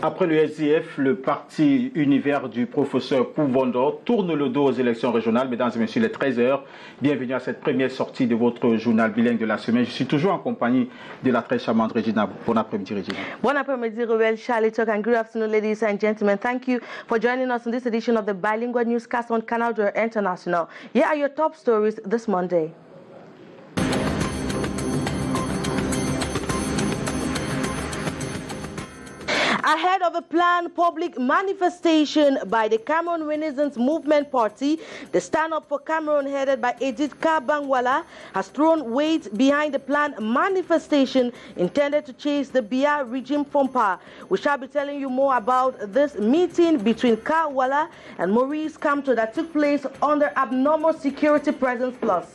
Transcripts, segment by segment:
Après le SDF, le parti univers du professeur Kouvondor tourne le dos aux élections régionales. Mesdames et messieurs, les 13h, bienvenue à cette première sortie de votre journal bilingue de la semaine. Je suis toujours en compagnie de la très charmante Regina. Bon après-midi, Regina. Bon après-midi, Ruel, Charlie Talk, and good afternoon, ladies and gentlemen. Thank you for joining us in this edition of the Bilingual Newscast on Canal International. Here are your top stories this Monday. Ahead of a planned public manifestation by the Cameroon Renaissance Movement Party, the Stand Up for Cameroon headed by Edith Kabangwala has thrown weight behind the planned manifestation intended to chase the Biya regime from power. We shall be telling you more about this meeting between Kawala and Maurice Kamto that took place under abnormal security presence plus.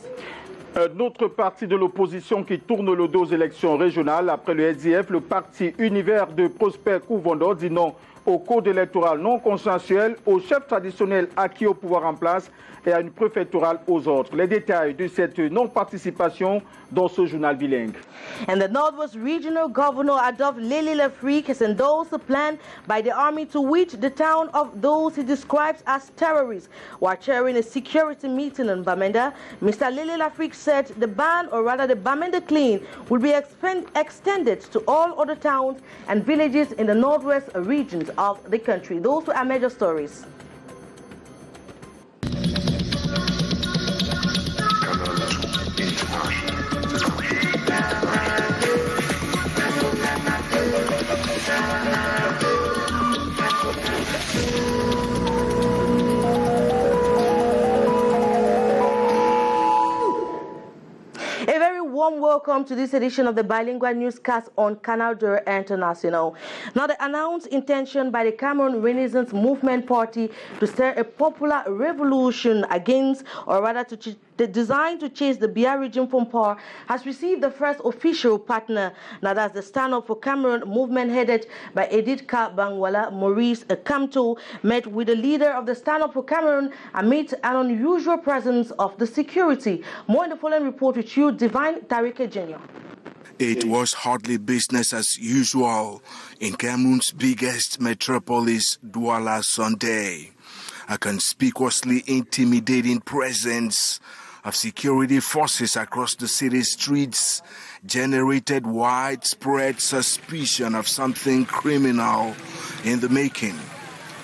Un autre parti de l'opposition qui tourne le dos aux élections régionales. Après le SDF, le parti univers de Prosper Kouvondor dit non au code électoral non consensuel, au chef traditionnel acquis au pouvoir en place et à une préfectorale aux autres. Les détails de cette non-participation dans ce journal bilingue. And the Northwest Regional Governor Adolphe Lely-Lafrique has endorsed a plan by the army to witch the town of those he describes as terrorists. While chairing a security meeting in Bamenda, Mr. Lely-Lafrique said the ban, or rather the Bamenda Clean, will be extended to all other towns and villages in the northwest regions of the country. Those were our major stories. Warm welcome to this edition of the Bilingual Newscast on Canal International. Now, the announced intention by the Cameroon Renaissance Movement Party to stir a popular revolution against, or rather designed to chase the Biya regime from power, has received the first official partner. Now, that's the Stand Up for Cameroon movement headed by Edith Kabangwala. Maurice Kamto met with the leader of the Stand Up for Cameroon amid an unusual presence of the security. More in the following report with you, Divine Tarike Jr. It was hardly business as usual in Cameroon's biggest metropolis, Douala, Sunday. A conspicuously intimidating presence of security forces across the city's streets generated widespread suspicion of something criminal in the making.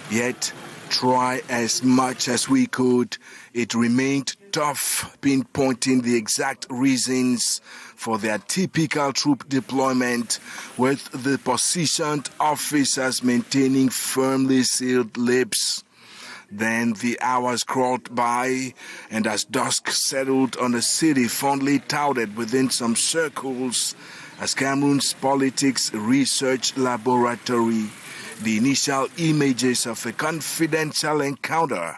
Yet, try as much as we could, it remained tough pinpointing the exact reasons for their typical troop deployment, with the positioned officers maintaining firmly sealed lips. Then the hours crawled by, and as dusk settled on a city fondly touted within some circles as Cameroon's politics research laboratory, the initial images of a confidential encounter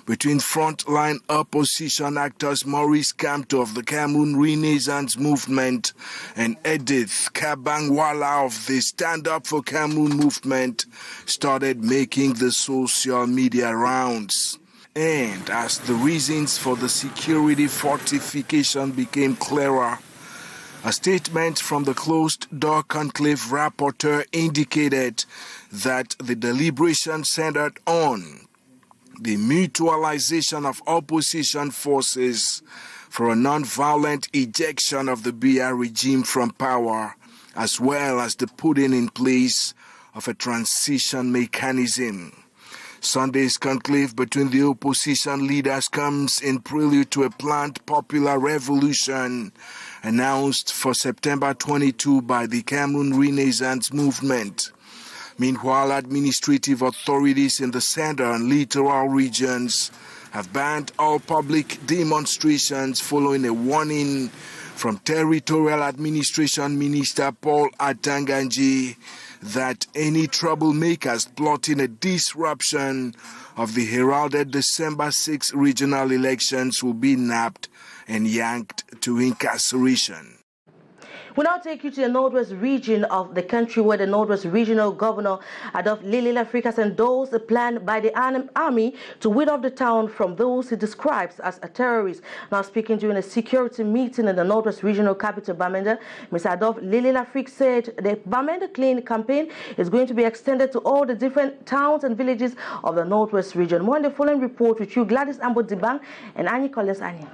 between frontline opposition actors Maurice Kamto of the Cameroon Renaissance Movement and Edith Kabangwala of the Stand Up for Cameroon movement started making the social media rounds. And as the reasons for the security fortification became clearer, a statement from the closed-door conclave rapporteur indicated that the deliberation centered on the mutualization of opposition forces for a non-violent ejection of the Biya regime from power, as well as the putting in place of a transition mechanism. Sunday's conclave between the opposition leaders comes in prelude to a planned popular revolution announced for September 22 by the Cameroon Renaissance Movement. Meanwhile, administrative authorities in the center and littoral regions have banned all public demonstrations following a warning from Territorial Administration Minister Paul Atanganji that any troublemakers plotting a disruption of the heralded December 6 regional elections will be nabbed and yanked to incarceration. We now take you to the northwest region of the country, where the Northwest Regional Governor Adolf Lililafrik has endorsed a plan by the army to weed off the town from those he describes as a terrorist. Now speaking during a security meeting in the Northwest Regional capital, Bamenda, Mr. Adolf Lililafrik said the Bamenda Clean campaign is going to be extended to all the different towns and villages of the Northwest region. More in the following report with you, Gladys Ambo Dibang and Annie Colles Anya.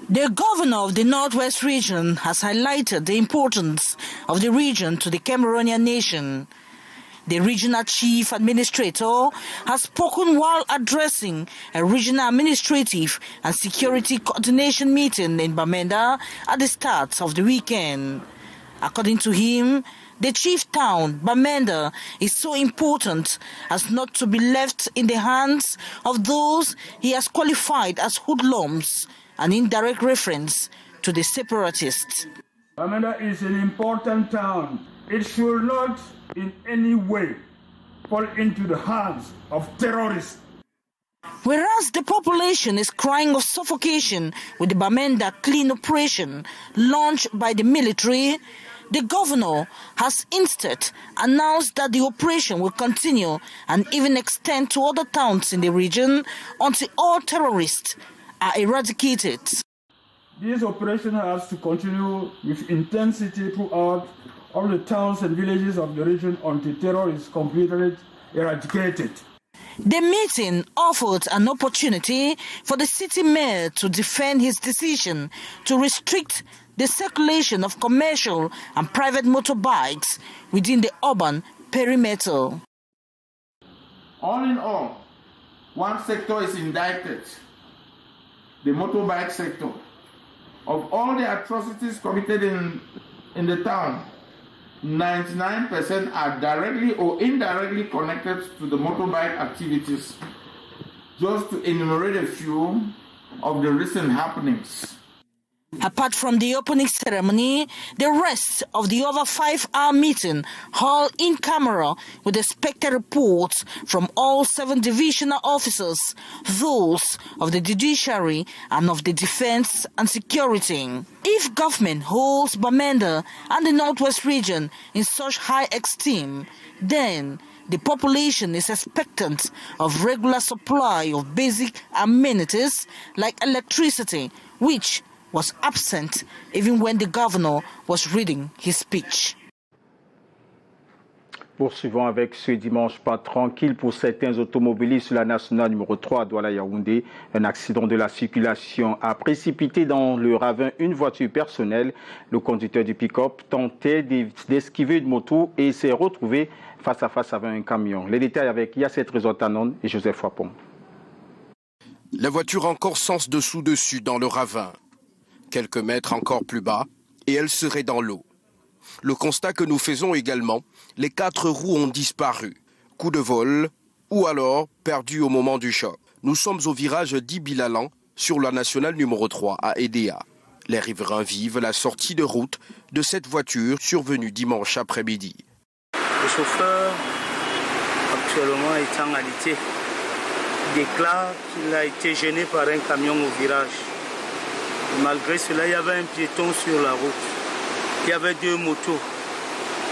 The governor of the Northwest region has highlighted the importance of the region to the Cameroonian nation. The regional chief administrator has spoken while addressing a regional administrative and security coordination meeting in Bamenda at the start of the weekend. According to him, the chief town, Bamenda, is so important as not to be left in the hands of those he has qualified as hoodlums, an indirect reference to the separatists. Bamenda is an important town. It should not in any way fall into the hands of terrorists. Whereas the population is crying of suffocation with the Bamenda Clean operation launched by the military, the governor has instead announced that the operation will continue and even extend to other towns in the region until all terrorists are eradicated. This operation has to continue with intensity throughout all the towns and villages of the region until terror is completely eradicated. The meeting offered an opportunity for the city mayor to defend his decision to restrict the circulation of commercial and private motorbikes within the urban perimeter. All in all, one sector is indicted, the motorbike sector. Of all the atrocities committed in the town, 99% are directly or indirectly connected to the motorbike activities. Just to enumerate a few of the recent happenings. Apart from the opening ceremony, the rest of the over 5-hour meeting held in camera with expected reports from all 7 divisional officers, those of the judiciary and of the defense and security. If government holds Bamenda and the Northwest region in such high esteem, then the population is expectant of regular supply of basic amenities like electricity, which was absent even when the governor was reading his speech. Poursuivons avec ce dimanche pas tranquille pour certains automobilistes sur la nationale numéro 3 à Douala-Yaoundé. Un accident de la circulation a précipité dans le ravin une voiture personnelle. Le conducteur du pick-up tentait d'esquiver une moto et s'est retrouvé face à face avec un camion. Les détails avec Yasset Rezotanon et Joseph Wapon. La voiture encore sens dessous-dessus dans le ravin. Quelques mètres encore plus bas, et elle serait dans l'eau. Le constat que nous faisons également, les 4 roues ont disparu. Coup de vol, ou alors perdu au moment du choc. Nous sommes au virage d'Ibilalan, sur la nationale numéro 3 à Edea. Les riverains vivent la sortie de route de cette voiture survenue dimanche après-midi. Le chauffeur, actuellement est en alité, déclare qu'il a été gêné par un camion au virage. Malgré cela, il y avait un piéton sur la route. Il y avait 2 motos.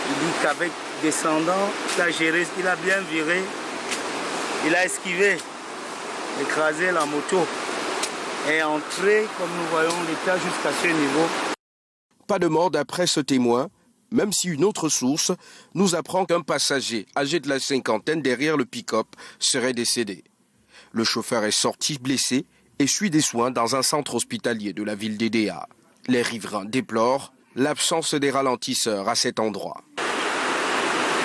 Il dit qu'avec descendant, il a bien viré. Il a esquivé, écrasé la moto et entré, comme nous voyons l'état, jusqu'à ce niveau. Pas de mort d'après ce témoin, même si une autre source nous apprend qu'un passager âgé de la cinquantaine derrière le pick-up serait décédé. Le chauffeur est sorti blessé et suit des soins dans un centre hospitalier de la ville d'Edea. Les riverains déplorent l'absence des ralentisseurs à cet endroit.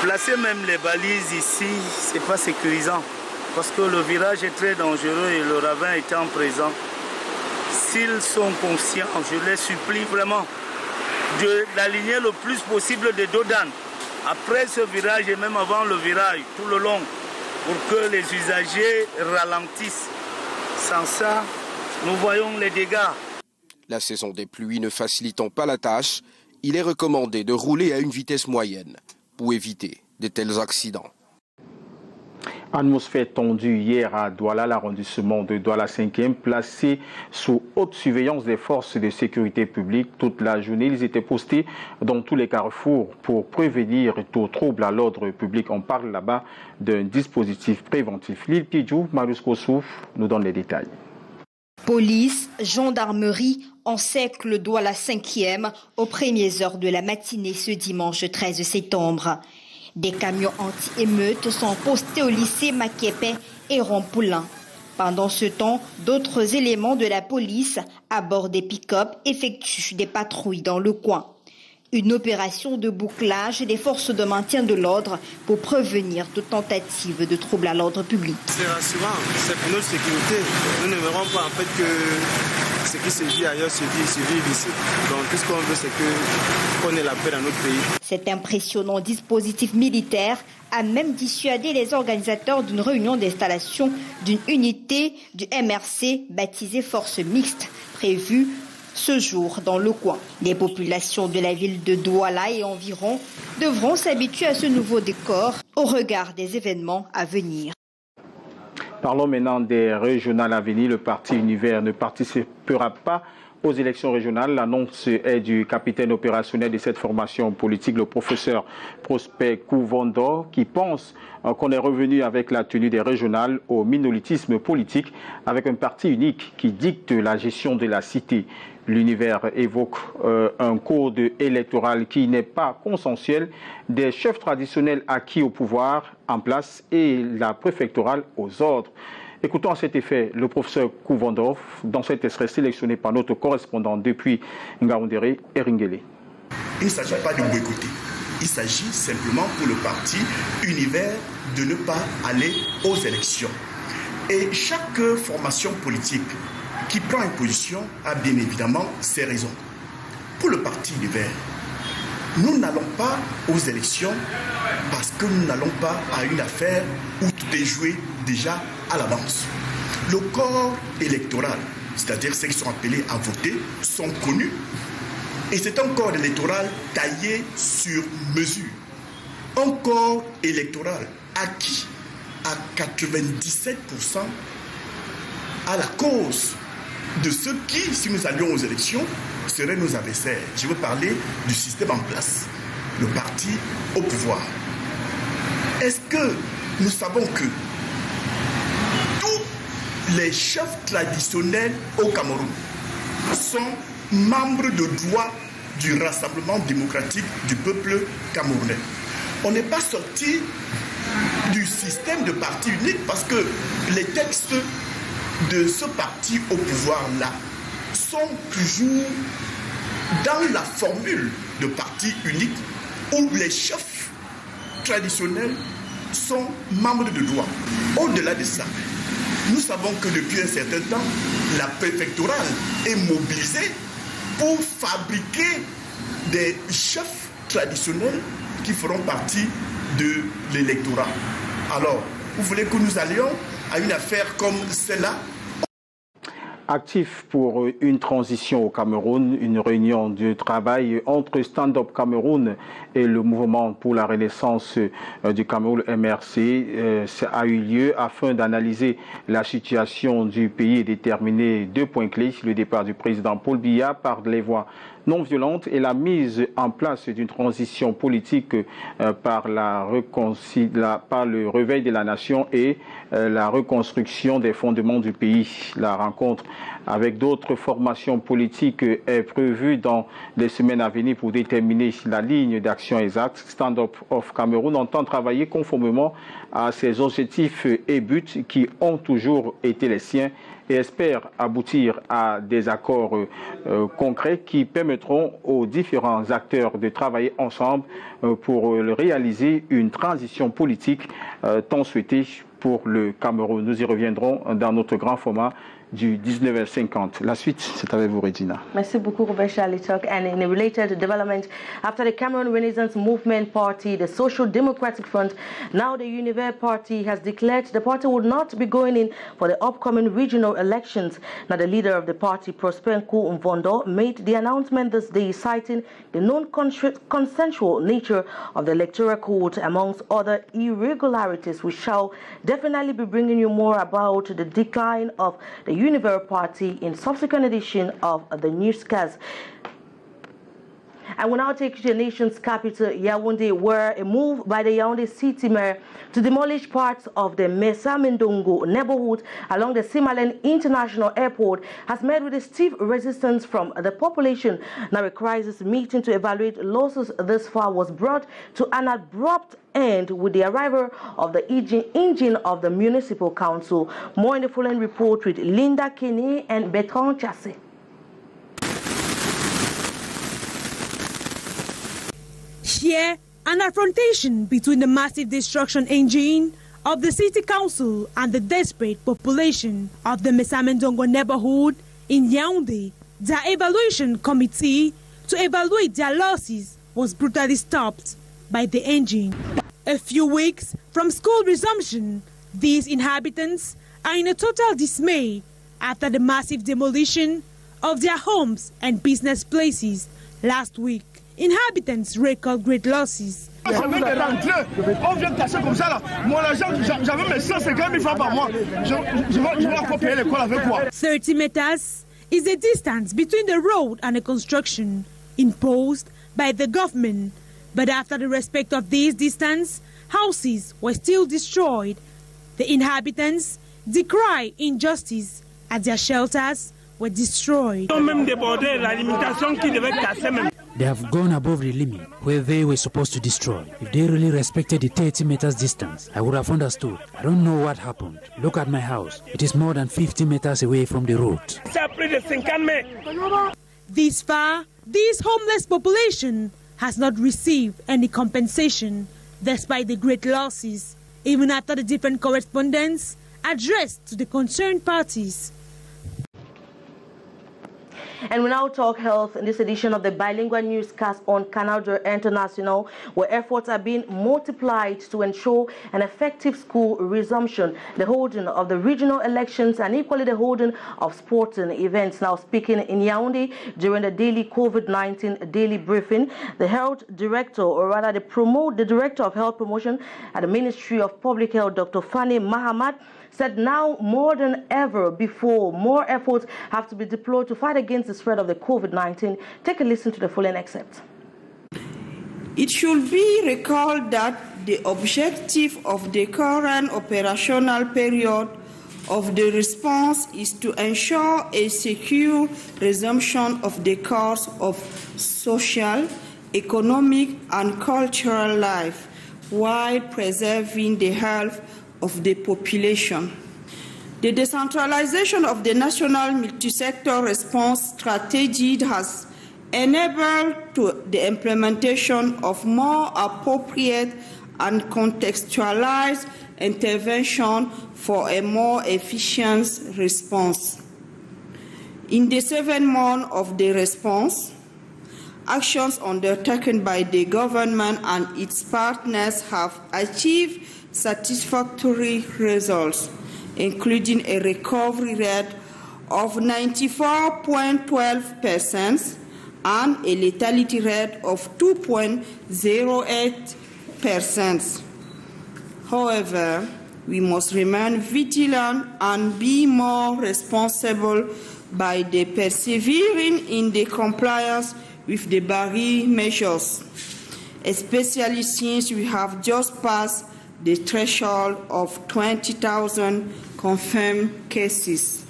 Placer même les balises ici, c'est pas sécurisant parce que le virage est très dangereux et le ravin étant présent. S'ils sont conscients, je les supplie vraiment de l'aligner le plus possible de dos d'âne après ce virage et même avant le virage, tout le long, pour que les usagers ralentissent. Sans ça, nous voyons les dégâts. La saison des pluies ne facilitant pas la tâche, il est recommandé de rouler à une vitesse moyenne pour éviter de tels accidents. Atmosphère tendue hier à Douala, l'arrondissement de Douala 5e, placé sous haute surveillance des forces de sécurité publique. Toute la journée, ils étaient postés dans tous les carrefours pour prévenir tout trouble à l'ordre public. On parle là-bas d'un dispositif préventif. Lille Pidjou, Marius Kossouf nous donne les détails. Police, gendarmerie encerclent Douala 5e aux premières heures de la matinée ce dimanche 13 septembre. Des camions anti-émeutes sont postés au lycée Maképé et Rompoulin. Pendant ce temps, d'autres éléments de la police à bord des pick-up effectuent des patrouilles dans le coin. Une opération de bouclage des forces de maintien de l'ordre pour prévenir toute tentative de trouble à l'ordre public. C'est rassurant, c'est pour notre sécurité. Nous ne verrons pas en fait que ce qui se vit ailleurs se vit ici. Donc tout ce qu'on veut, c'est qu'on ait la paix dans notre pays. Cet impressionnant dispositif militaire a même dissuadé les organisateurs d'une réunion d'installation d'une unité du MRC baptisée Force Mixte, prévue ce jour dans le coin. Les populations de la ville de Douala et environ devront s'habituer à ce nouveau décor au regard des événements à venir. Parlons maintenant des régionales à venir. Le parti Univers ne participera pas aux élections régionales. L'annonce est du capitaine opérationnel de cette formation politique, le professeur Prosper Kouvando, qui pense qu'on est revenu avec la tenue des régionales au monolithisme politique, avec un parti unique qui dicte la gestion de la cité. L'Univers évoque un code électoral qui n'est pas consensuel, des chefs traditionnels acquis au pouvoir en place et la préfectorale aux ordres. Écoutons à cet effet le professeur Kouvandov dans cet extrait sélectionné par notre correspondant depuis Ngaoundéré et Ringele. Il ne s'agit pas de boycotter. Il s'agit simplement pour le parti Univers de ne pas aller aux élections. Et chaque formation politique qui prend une position a bien évidemment ses raisons. Pour le parti Univers, nous n'allons pas aux élections parce que nous n'allons pas à une affaire où tout est joué déjà à l'avance. Le corps électoral, c'est-à-dire ceux qui sont appelés à voter, sont connus. Et c'est un corps électoral taillé sur mesure. Un corps électoral acquis à 97% à la cause de ceux qui, si nous allions aux élections, seraient nos adversaires. Je veux parler du système en place, le parti au pouvoir. Est-ce que nous savons que tous les chefs traditionnels au Cameroun sont membres de droit du Rassemblement démocratique du peuple camerounais? On n'est pas sorti du système de parti unique parce que les textes de ce parti au pouvoir-là sont toujours dans la formule de parti unique où les chefs traditionnels sont membres de droit. Au-delà de ça, nous savons que depuis un certain temps, la préfectorale est mobilisée pour fabriquer des chefs traditionnels qui feront partie de l'électorat. Alors, vous voulez que nous allions à une affaire comme celle-là? Actif pour une transition au Cameroun, une réunion de travail entre Stand Up Cameroun et le mouvement pour la renaissance du Cameroun MRC a eu lieu afin d'analyser la situation du pays et déterminer deux points clés: le départ du président Paul Biya par les voies non violente et la mise en place d'une transition politique par le réveil de la nation et la reconstruction des fondements du pays. La rencontre avec d'autres formations politiques est prévue dans les semaines à venir pour déterminer la ligne d'action exacte. Stand Up of Cameroun entend travailler conformément à ses objectifs et buts qui ont toujours été les siens et espère aboutir à des accords concrets qui permettront aux différents acteurs de travailler ensemble pour réaliser une transition politique tant souhaitée pour le Cameroun. Nous y reviendrons dans notre grand format du 19h50. La suite, c'est avec vous, Regina. Merci beaucoup, Robert Charlitok. And in a related development, after the Cameroon Renaissance Movement Party, the Social Democratic Front, now the Univers Party has declared the party would not be going in for the upcoming regional elections. Now, the leader of the party, Prosper Nku-Mvondo, made the announcement this day, citing the non-consensual nature of the electoral code, amongst other irregularities. We shall definitely be bringing you more about the decline of the Univers Party in subsequent edition of the newscast. I will now take you to the nation's capital, Yaoundé, where a move by the Yaoundé city mayor to demolish parts of the Mesa-Mendongo neighborhood along the Simalen International Airport has met with a stiff resistance from the population. Now, a crisis meeting to evaluate losses thus far was brought to an abrupt end with the arrival of the engine of the municipal council. More in the following report with Linda Kenny and Bertrand Chassé. Here, an affrontation between the massive destruction engine of the city council and the desperate population of the Mesa-Mendongo neighborhood in Yaoundé. The evaluation committee to evaluate their losses was brutally stopped by the engine. A few weeks from school resumption, these inhabitants are in a total dismay after the massive demolition of their homes and business places last week. Inhabitants record great losses. 30 meters is the distance between the road and the construction imposed by the government. But after the respect of this distance, houses were still destroyed. The inhabitants decry injustice as their shelters were destroyed. They have gone above the limit where they were supposed to destroy. If they really respected the 30 meters distance, I would have understood. I don't know what happened. Look at my house. It is more than 50 meters away from the road. This far, this homeless population has not received any compensation despite the great losses, even after the different correspondence addressed to the concerned parties. And we now talk health in this edition of the bilingual newscast on Canal International, where efforts are being multiplied to ensure an effective school resumption, the holding of the regional elections, and equally the holding of sporting events. Now, speaking in Yaoundé during the daily COVID-19 daily briefing, the health director, or rather the director of health promotion at the Ministry of Public Health, Dr. Fani Mahamat, said now more than ever before, more efforts have to be deployed to fight against the spread of the COVID-19. Take a listen to the following excerpt. It should be recalled that the objective of the current operational period of the response is to ensure a secure resumption of the course of social, economic, and cultural life while preserving the health of the population. The decentralization of the national multi-sector response strategy has enabled the implementation of more appropriate and contextualized intervention for a more efficient response. In the 7 months of the response, actions undertaken by the government and its partners have achieved satisfactory results, including a recovery rate of 94.12% and a lethality rate of 2.08%. However, we must remain vigilant and be more responsible by persevering in the compliance with the barrier measures, especially since we have just passed the threshold of 20,000 confirmed cases.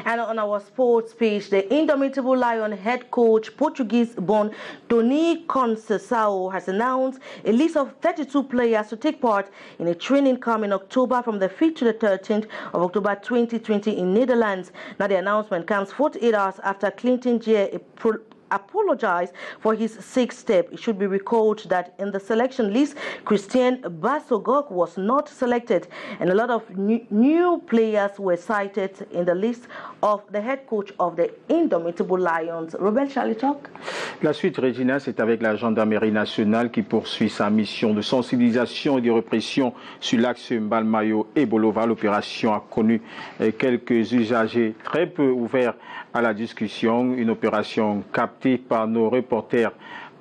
And on our sports page, the indomitable Lion head coach, Portuguese-born Tony Conceição, has announced a list of 32 players to take part in a training camp in October from the 5th to the 13th of October 2020 in Netherlands. Now, the announcement comes 48 hours after Clinton Jay, apologized for his sick step. It should be recalled that in the selection list, Christian Basogok was not selected, and a lot of new players were cited in the list of the head coach of the Indomitable Lions. Robert Chalitok. La suite, Regina, c'est avec la gendarmerie nationale qui poursuit sa mission de sensibilisation et de répression sur l'axe Mbalmayo et Bolova. L'opération a connu quelques usagers très peu ouverts à la discussion. Une opération captée par nos reporters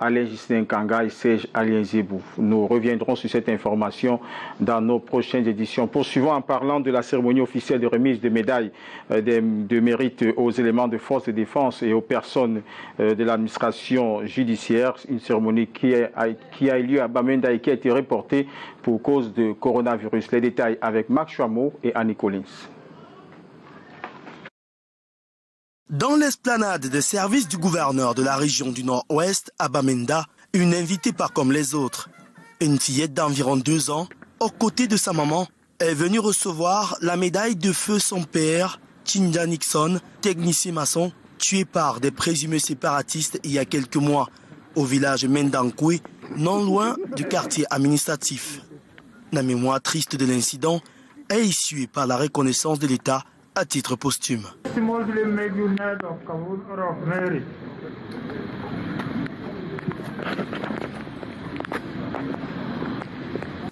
Alain Gislain Kanga et Serge Alienzebou. Nous reviendrons sur cette information dans nos prochaines éditions. Poursuivons en parlant de la cérémonie officielle de remise de médailles de mérite aux éléments de force de défense et aux personnes de l'administration judiciaire. Une cérémonie qui a eu lieu à Bamenda et qui a été reportée pour cause de coronavirus. Les détails avec Marc Chameau et Annie Collins. Dans l'esplanade des services du gouverneur de la région du Nord-Ouest, à Bamenda, une invitée pas comme les autres. Une fillette d'environ 2 ans, aux côtés de sa maman, est venue recevoir la médaille de feu son père, Chinda Nixon, technicien maçon, tué par des présumés séparatistes il y a quelques mois, au village Mendankwe, non loin du quartier administratif. La mémoire triste de l'incident est issue par la reconnaissance de l'État à titre posthume.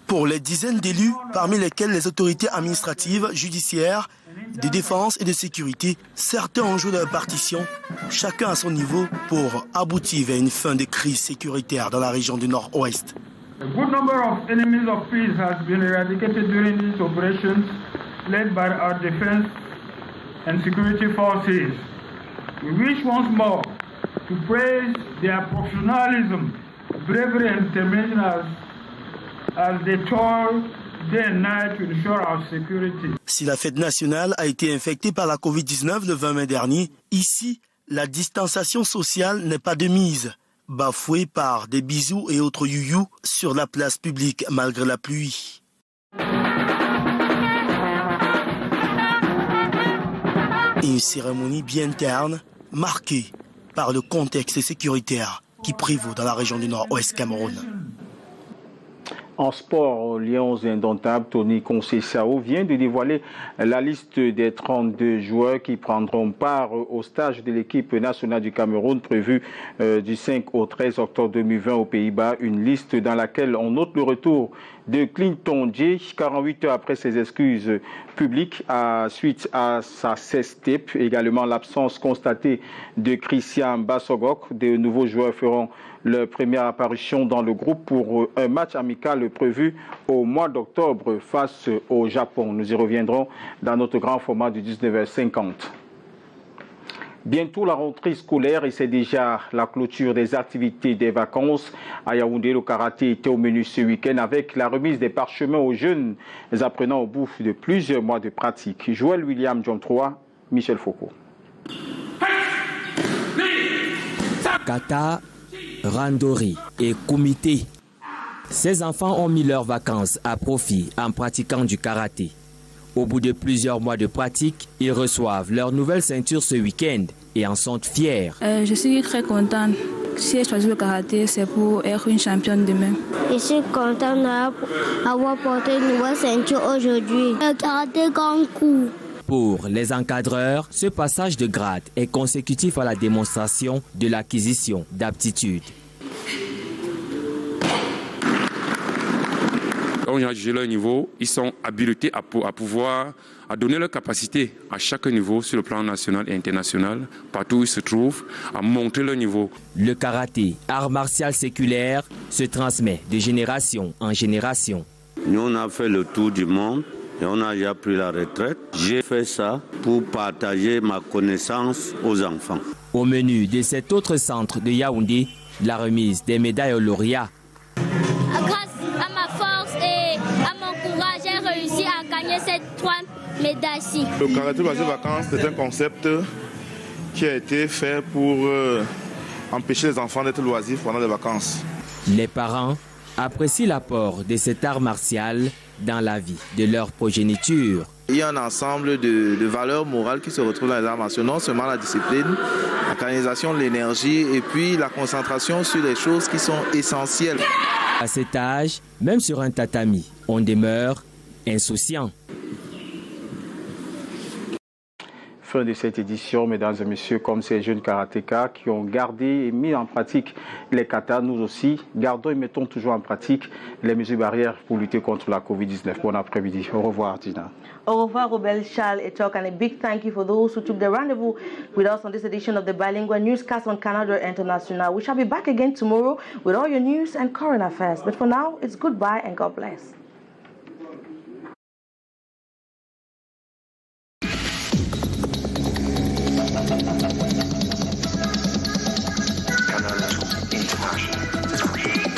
Pour les dizaines d'élus, parmi lesquels les autorités administratives, judiciaires, de défense et de sécurité, certains ont joué leur partition, chacun à son niveau, pour aboutir vers une fin de crise sécuritaire dans la région du Nord-Ouest. A good number of enemies of peace has been eradicated during these operations led by our defense and security forces. We wish once more to praise their professionalism, bravery and determination as they toil day and night to ensure our security. Si la fête nationale a été infectée par la Covid-19 le 20 mai dernier, ici, la distanciation sociale n'est pas de mise, bafouée par des bisous et autres youyou sur la place publique malgré la pluie. Une cérémonie bien terne, marquée par le contexte sécuritaire qui prévaut dans la région du Nord-Ouest Cameroun. En sport, Lions indomptables, Tony Conceição vient de dévoiler la liste des 32 joueurs qui prendront part au stage de l'équipe nationale du Cameroun prévu du 5 au 13 octobre 2020 aux Pays-Bas. Une liste dans laquelle on note le retour de Clinton J, 48 heures après ses excuses publiques suite à sa cesse-tape. Également l'absence constatée de Christian Basogok. De nouveaux joueurs feront leur première apparition dans le groupe pour un match amical prévu au mois d'octobre face au Japon. Nous y reviendrons dans notre grand format du 19h50. Bientôt la rentrée scolaire et c'est déjà la clôture des activités des vacances. À Yaoundé, le karaté était au menu ce week-end avec la remise des parchemins aux jeunes apprenants au bout de plusieurs mois de pratique. Joël William John 3, Michel Foucault. Kata, Randori et Kumite. Ces enfants ont mis leurs vacances à profit en pratiquant du karaté. Au bout de plusieurs mois de pratique, ils reçoivent leur nouvelle ceinture ce week-end et en sont fiers. Je suis très contente. Si j'ai choisi le karaté, c'est pour être une championne demain. Je suis contente d'avoir porté une nouvelle ceinture aujourd'hui. Le karaté grand coup. Pour les encadreurs, ce passage de grade est consécutif à la démonstration de l'acquisition d'aptitudes. Quand on a jugé leur niveau, ils sont habilités à pouvoir donner leur capacité à chaque niveau sur le plan national et international, partout où ils se trouvent, à montrer leur niveau. Le karaté, art martial séculaire, se transmet de génération en génération. Nous, on a fait le tour du monde et on a déjà pris la retraite. J'ai fait ça pour partager ma connaissance aux enfants. Au menu de cet autre centre de Yaoundé, la remise des médailles aux lauréats. Grâce à ma force et à mon courage, j'ai réussi à gagner ces 3 médailles-ci. Le karaté basé vacances, c'est un concept qui a été fait pour empêcher les enfants d'être loisifs pendant les vacances. Les parents apprécient l'apport de cet art martial dans la vie de leur progéniture. Il y a un ensemble de valeurs morales qui se retrouvent dans les arts martiaux, non seulement la discipline, la canalisation de l'énergie et puis la concentration sur les choses qui sont essentielles. À cet âge, même sur un tatami, on demeure insouciant. Fin de cette édition, mesdames et messieurs, comme ces jeunes karatékas qui ont gardé et mis en pratique les katas, nous aussi, gardons et mettons toujours en pratique les mesures barrières pour lutter contre la COVID-19. Bon après-midi. Au revoir, Tina. Au revoir, Robel, Charles et Chuck, and a big thank you for those who took the rendezvous with us on this edition of the Bilingual Newscast on Canal International. We shall be back again tomorrow with all your news and current affairs. But for now, it's goodbye and God bless.